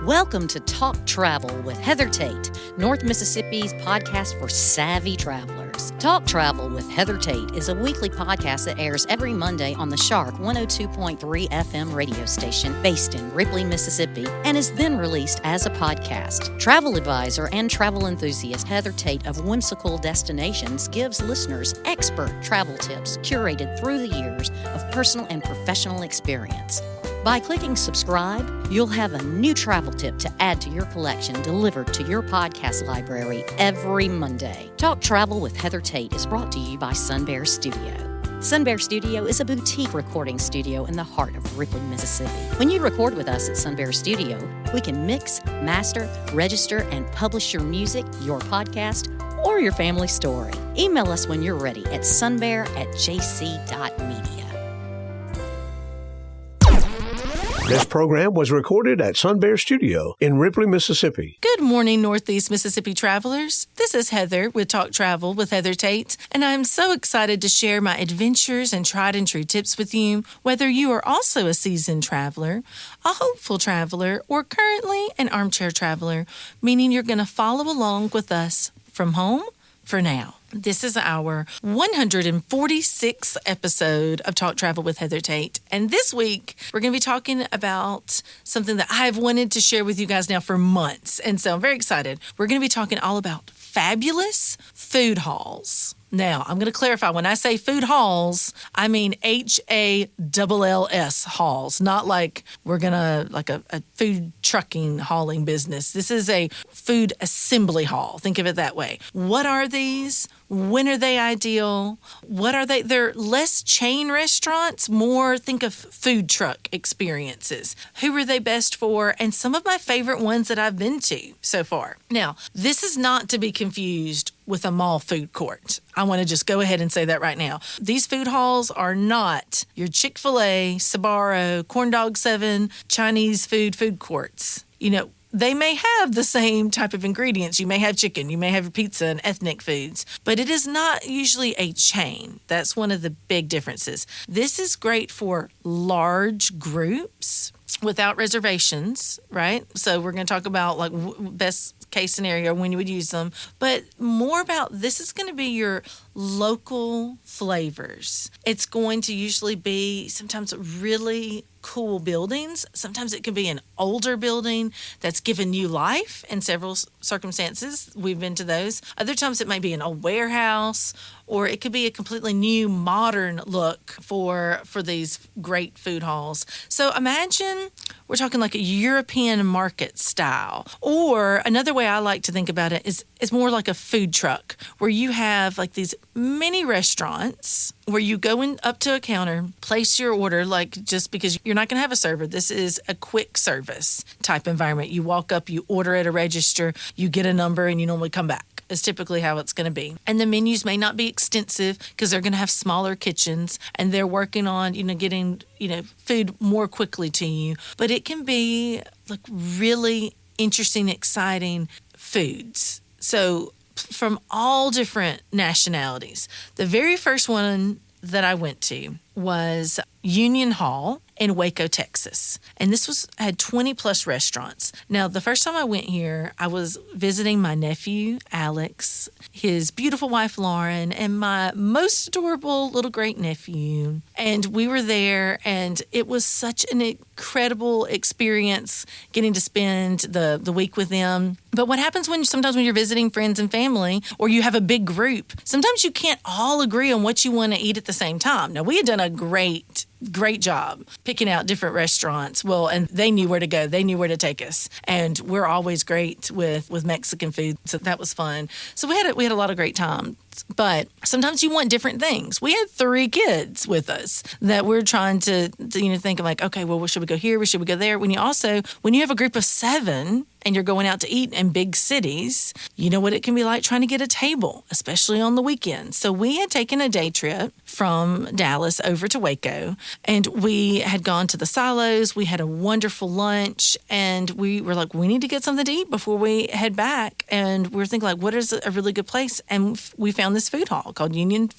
Welcome to Talk Travel with Heather Tate, North Mississippi's podcast for savvy travelers. Talk Travel with Heather Tate is a weekly podcast that airs every Monday on the Shark 102.3 FM radio station based in Ripley, Mississippi, and is then released as a podcast. Travel advisor and travel enthusiast Heather Tate of Whimsical Destinations gives listeners expert travel tips curated through the years of personal and professional experience. By clicking subscribe, you'll have a new travel tip to add to your collection delivered to your podcast library every Monday. Talk Travel with Heather Tate is brought to you by Sun Bear Studio. Sun Bear Studio is a boutique recording studio in the heart of Ripley, Mississippi. When you record with us at Sun Bear Studio, we can mix, master, register, and publish your music, your podcast, or your family story. Email us when you're ready at sunbear@jc.media. This program was recorded at Sun Bear Studio in Ripley, Mississippi. Good morning, Northeast Mississippi travelers. This is Heather with Talk Travel with Heather Tate, and I'm so excited to share my adventures and tried and true tips with you, whether you are also a seasoned traveler, a hopeful traveler, or currently an armchair traveler, meaning you're going to follow along with us from home for now. This is our 146th episode of Talk Travel with Heather Tate. And this week, we're going to be talking about something that I've wanted to share with you guys now for months. And so I'm very excited. We're going to be talking all about fabulous food halls. Now, I'm going to clarify. When I say food halls, I mean HALLS halls, not like we're going to, like a food trucking hauling business. This is a food assembly hall. Think of it that way. What are these? When are they ideal? What are they? They're less chain restaurants, more think of food truck experiences. Who are they best for? And some of my favorite ones that I've been to so far. Now, this is not to be confused with a mall food court. I want to just go ahead and say that right now. These food halls are not your Chick-fil-A, Sbarro, Corn Dog 7, Chinese food courts. You know, they may have the same type of ingredients. You may have chicken, you may have pizza and ethnic foods, but it is not usually a chain. That's one of the big differences. This is great for large groups without reservations, right? So we're going to talk about like best case scenario when you would use them, but more about this is going to be your local flavors. It's going to usually be sometimes really cool buildings. Sometimes it can be an older building that's given new life in several circumstances. We've been to those. Other times it might be an old warehouse, or it could be a completely new modern look for these great food halls. So imagine we're talking like a European market style, or another way I like to think about it is more like a food truck where you have like these mini restaurants where you go in up to a counter, place your order, like just because you're not going to have a server. This is a quick service type environment. You walk up, you order at a register, you get a number, and you normally come back. Is typically how it's going to be. And the menus may not be extensive because they're going to have smaller kitchens and they're working on, getting, food more quickly to you. But it can be like really interesting, exciting foods. So from all different nationalities. The very first one that I went to was Union Hall in Waco, Texas. And this had 20 plus restaurants. Now, the first time I went here, I was visiting my nephew, Alex, his beautiful wife, Lauren, and my most adorable little great nephew. And we were there, and it was such an incredible experience getting to spend the week with them. But what happens sometimes when you're visiting friends and family, or you have a big group, sometimes you can't all agree on what you want to eat at the same time. Now, we had done a great job picking out different restaurants. Well, and they knew where to go. They knew where to take us. And we're always great with Mexican food. So that was fun. So we had a lot of great time. But sometimes you want different things. We had 3 kids with us that we're trying to think of like, okay, well, should we go here? Should we go there? When you have a group of 7 and you're going out to eat in big cities, you know what it can be like trying to get a table, especially on the weekends. So we had taken a day trip from Dallas over to Waco, and we had gone to the silos. We had a wonderful lunch, and we were like, we need to get something to eat before we head back. And we were thinking, like, what is a really good place? And we found this food hall called Union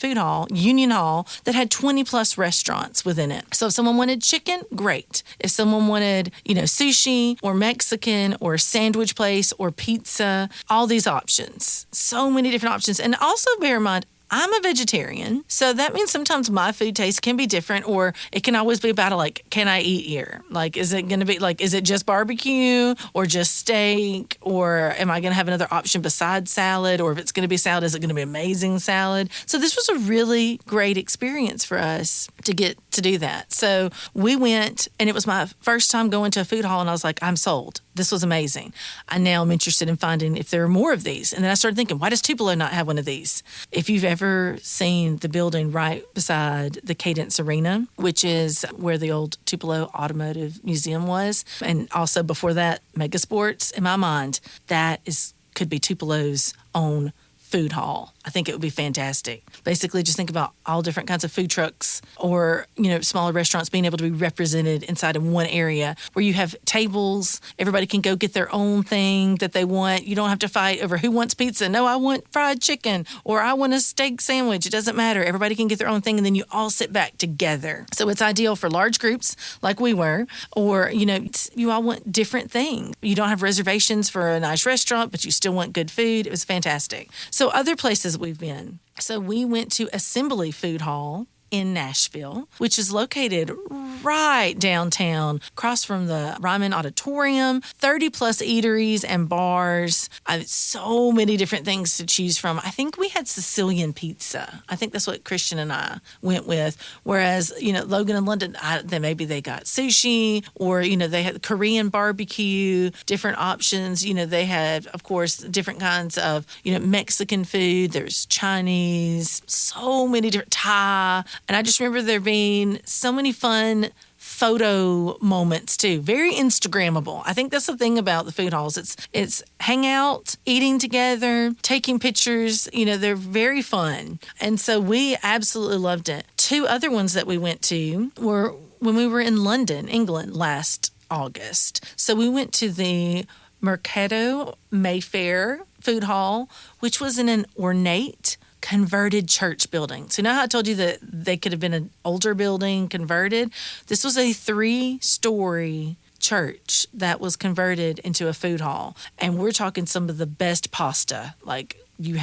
Hall, that had 20 plus restaurants within it. So if someone wanted chicken, great. If someone wanted, sushi or Mexican or sandwich place or pizza, all these options. So many different options. And also bear in mind, I'm a vegetarian, so that means sometimes my food taste can be different, or it can always be about can I eat here? Like, is it going to be is it just barbecue or just steak, or am I going to have another option besides salad? Or if it's going to be salad, is it going to be amazing salad? So this was a really great experience for us to get to do that. So we went, and it was my first time going to a food hall, and I was like, I'm sold. This was amazing. I now am interested in finding if there are more of these. And then I started thinking, why does Tupelo not have one of these? If you've ever seen the building right beside the Cadence Arena, which is where the old Tupelo Automotive Museum was, and also before that, Megasports, in my mind, could be Tupelo's own food hall. I think it would be fantastic. Basically, just think about all different kinds of food trucks or, smaller restaurants being able to be represented inside of one area where you have tables. Everybody can go get their own thing that they want. You don't have to fight over who wants pizza. No, I want fried chicken, or I want a steak sandwich. It doesn't matter. Everybody can get their own thing, and then you all sit back together. So it's ideal for large groups like we were, or, you all want different things. You don't have reservations for a nice restaurant, but you still want good food. It was fantastic. So other places we've been. So we went to Assembly Food Hall in Nashville, which is located right downtown, across from the Ryman Auditorium, 30 plus eateries and bars. So many different things to choose from. I think we had Sicilian pizza. I think that's what Christian and I went with. Whereas, Logan and London, maybe they got sushi, or, they had Korean barbecue, different options. They had, of course, different kinds of, Mexican food. There's Chinese, so many different Thai. And I just remember there being so many fun photo moments too. Very Instagrammable. I think that's the thing about the food halls. It's hang out, eating together, taking pictures. They're very fun. And so we absolutely loved it. Two other ones that we went to were when we were in London, England, last August. So we went to the Mercado Mayfair Food Hall, which was in an ornate converted church building. So how I told you that they could have been an older building converted? This was a 3-story church that was converted into a food hall. And we're talking some of the best pasta. Like you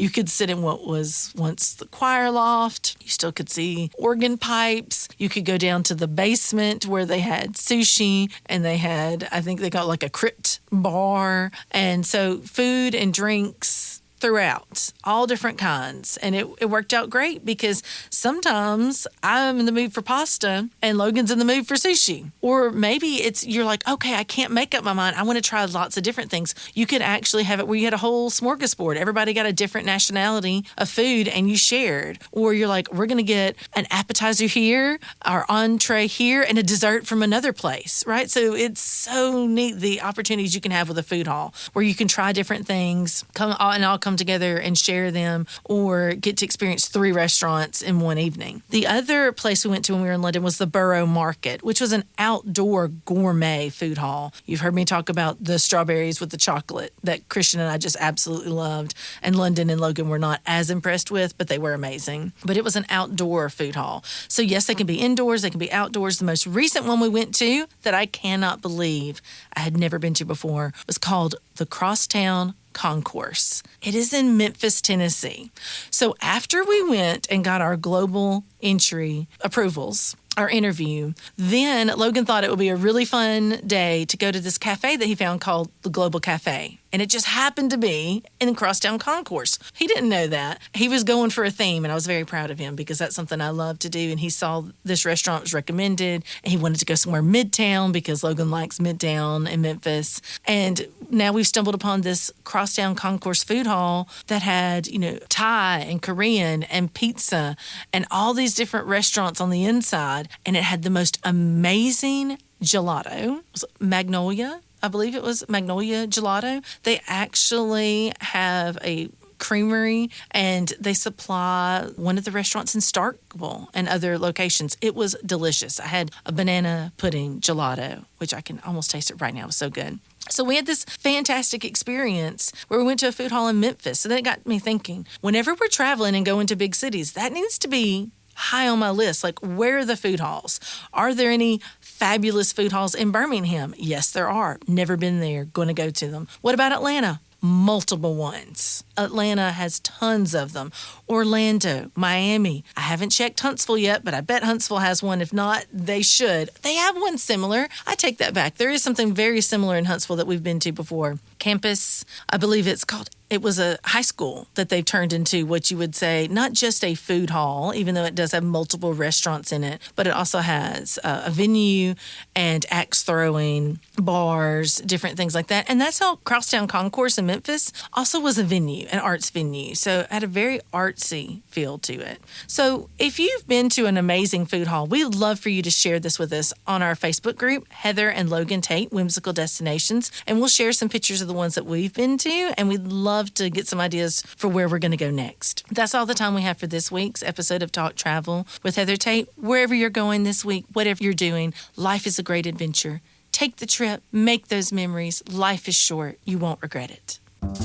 could sit in what was once the choir loft. You still could see organ pipes. You could go down to the basement where they had sushi, and they had, I think they got like a crypt bar. And so food and drinks throughout, all different kinds. And it worked out great, because sometimes I'm in the mood for pasta and Logan's in the mood for sushi. Or maybe you're like, okay, I can't make up my mind. I want to try lots of different things. You could actually have it where you had a whole smorgasbord. Everybody got a different nationality of food and you shared. Or you're like, we're going to get an appetizer here, our entree here, and a dessert from another place, right? So it's so neat, the opportunities you can have with a food hall, where you can try different things, all come together and share them, or get to experience 3 restaurants in one evening. The other place we went to when we were in London was the Borough Market, which was an outdoor gourmet food hall. You've heard me talk about the strawberries with the chocolate that Christian and I just absolutely loved, and London and Logan were not as impressed with, but they were amazing. But it was an outdoor food hall. So yes, they can be indoors, they can be outdoors. The most recent one we went to that I cannot believe I had never been to before was called the Crosstown Concourse. It is in Memphis, Tennessee. So after we went and got our global entry approvals, our interview, then Logan thought it would be a really fun day to go to this cafe that he found called the Global Cafe. And it just happened to be in the Crosstown Concourse. He didn't know that. He was going for a theme, and I was very proud of him, because that's something I love to do. And he saw this restaurant was recommended, and he wanted to go somewhere Midtown, because Logan likes Midtown in Memphis. And now we've stumbled upon this Crosstown Concourse food hall that had, Thai and Korean and pizza and all these different restaurants on the inside. And it had the most amazing gelato. It was Magnolia I believe it was Magnolia Gelato. They actually have a creamery, and they supply one of the restaurants in Starkville and other locations. It was delicious. I had a banana pudding gelato, which I can almost taste it right now. It was so good. So we had this fantastic experience where we went to a food hall in Memphis. So that got me thinking, whenever we're traveling and going to big cities, that needs to be high on my list. Like, where are the food halls? Are there any fabulous food halls in Birmingham? Yes, there are. Never been there. Going to go to them. What about Atlanta? Multiple ones. Atlanta has tons of them. Orlando, Miami. I haven't checked Huntsville yet, but I bet Huntsville has one. If not, they should. They have one similar. I take that back. There is something very similar in Huntsville that we've been to before. Campus, I believe it was a high school that they've turned into what you would say, not just a food hall, even though it does have multiple restaurants in it, but it also has a venue and axe throwing, bars, different things like that. And that's how Crosstown Concourse in Memphis also was a venue, an arts venue. So it had a very artsy feel to it. So if you've been to an amazing food hall, we'd love for you to share this with us on our Facebook group, Heather and Logan Tate, Whimsical Destinations, and we'll share some pictures of the ones that we've been to, and we'd love to get some ideas for where we're going to go next. That's all the time we have for this week's episode of Talk Travel with Heather Tate. Wherever you're going this week, whatever you're doing, life is a great adventure. Take the trip, make those memories. Life is short. You won't regret it.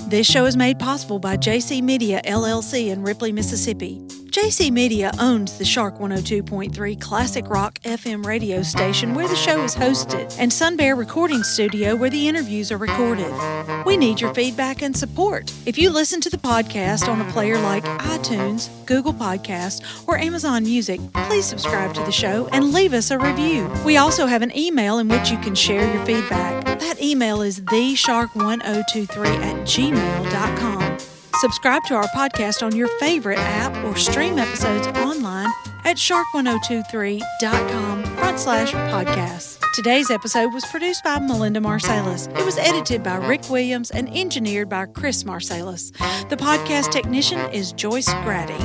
This show is made possible by JC Media, LLC in Ripley, Mississippi. JC Media owns the Shark 102.3 Classic Rock FM radio station where the show is hosted, and Sun Bear Recording Studio where the interviews are recorded. We need your feedback and support. If you listen to the podcast on a player like iTunes, Google Podcast, or Amazon Music, please subscribe to the show and leave us a review. We also have an email in which you can share your feedback. That email is theshark1023@gmail.com. Subscribe to our podcast on your favorite app or stream episodes online at shark1023.com/podcasts. Today's episode was produced by Melinda Marsalis. It was edited by Rick Williams and engineered by Chris Marsalis. The podcast technician is Joyce Grady.